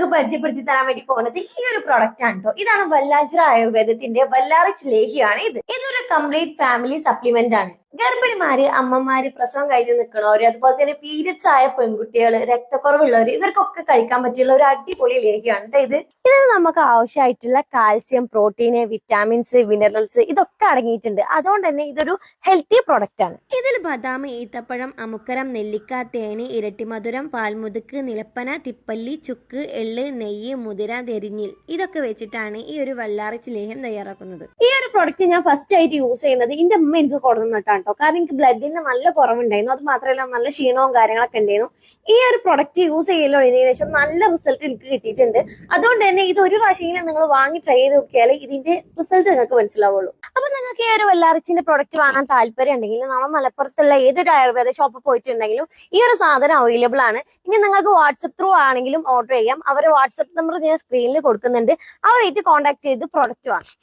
നിങ്ങൾക്ക് പരിചയപ്പെടുത്തി തരാൻ വേണ്ടി പോകുന്നത് ഈ ഒരു പ്രൊഡക്റ്റ് ആണ് കേട്ടോ. ഇതാണ് വല്ലാഞ്ചിറ ആയുർവേദത്തിന്റെ വല്ലാറിച്ച് ലേഹ്യമാണ്. ഇതൊരു കംപ്ലീറ്റ് ഫാമിലി സപ്ലിമെന്റ് ആണ്. ഗർഭിണിമാര്, അമ്മമാര്, പ്രസവം കഴിഞ്ഞ് നിൽക്കണവര്, അതുപോലെ തന്നെ പീരിയഡ്സ് ആയ പെൺകുട്ടികൾ, രക്തക്കുറവുള്ളവര്, ഇവർക്കൊക്കെ കഴിക്കാൻ പറ്റിയുള്ള ഒരു അടിപൊളി ലേഹ്യമാണ് കേട്ടോ ഇത്. ഇതിൽ നമുക്ക് ആവശ്യമായിട്ടുള്ള കാൽസ്യം, പ്രോട്ടീന്, വിറ്റാമിൻസ്, മിനറൽസ് ഇതൊക്കെ അടങ്ങിയിട്ടുണ്ട്. അതുകൊണ്ട് തന്നെ ഇതൊരു ഹെൽത്തി പ്രൊഡക്റ്റ് ആണ്. ഇതിൽ ബദാം, ഈത്തപ്പഴം, അമുക്കരം, നെല്ലിക്ക, തേന്, ഇരട്ടിമധുരം, പാൽമുതുക്ക്, നിലപ്പന, തിപ്പല്ലി, ചുക്ക്, എള്ള്, നെയ്യ്, മുതിര, തെരിഞ്ഞിൽ ഇതൊക്കെ വെച്ചിട്ടാണ് ഈ ഒരു വല്ലാറിച്ച് ലേഹ്യം തയ്യാറാക്കുന്നത്. ഈ ഒരു പ്രൊഡക്റ്റ് ഞാൻ ഫസ്റ്റ് ആയിട്ട് യൂസ് ചെയ്യുന്നത് എന്റെ അമ്മ എനിക്ക് കൊടുന്നിട്ടാണ് കേട്ടോ. കാരണം എനിക്ക് ബ്ലഡിന് നല്ല കുറവുണ്ടായിരുന്നു. അത് മാത്രമല്ല നല്ല ക്ഷീണവും കാര്യങ്ങളൊക്കെ ഉണ്ടായിരുന്നു. ഈ ഒരു പ്രൊഡക്റ്റ് യൂസ് ചെയ്യലൊഴിഞ്ഞതിന് ശേഷം നല്ല റിസൾട്ട് എനിക്ക് കിട്ടിയിട്ടുണ്ട്. അതുകൊണ്ട് തന്നെ ഇത് ഒരു പ്രാവശ്യമെങ്കിലും നിങ്ങൾ വാങ്ങി ട്രൈ ചെയ്ത് നോക്കിയാൽ ഇതിന്റെ റിസൾട്ട് നിങ്ങൾക്ക് മനസ്സിലാവുള്ളൂ. അപ്പൊ നിങ്ങൾക്ക് ഈ ഒരു വല്ലാറിച്ചിന്റെ പ്രൊഡക്റ്റ് വാങ്ങാൻ താല്പര്യം ഉണ്ടെങ്കിൽ നമ്മൾ മലപ്പുറത്തുള്ള ഏതൊരു ആയുർവേദ ഷോപ്പിൽ പോയിട്ടുണ്ടെങ്കിലും ഈ ഒരു സാധനം അവൈലബിൾ ആണ്. ഇനി നിങ്ങൾക്ക് വാട്സപ്പ് ത്രൂ ആണെങ്കിലും ഓർഡർ ചെയ്യാം. അവരുടെ വാട്സപ്പ് നമ്പർ ഞാൻ സ്ക്രീനിൽ കൊടുക്കുന്നുണ്ട്. അവരായിട്ട് കോൺടാക്ട് ചെയ്ത് പ്രൊഡക്റ്റ് വാങ്ങാം.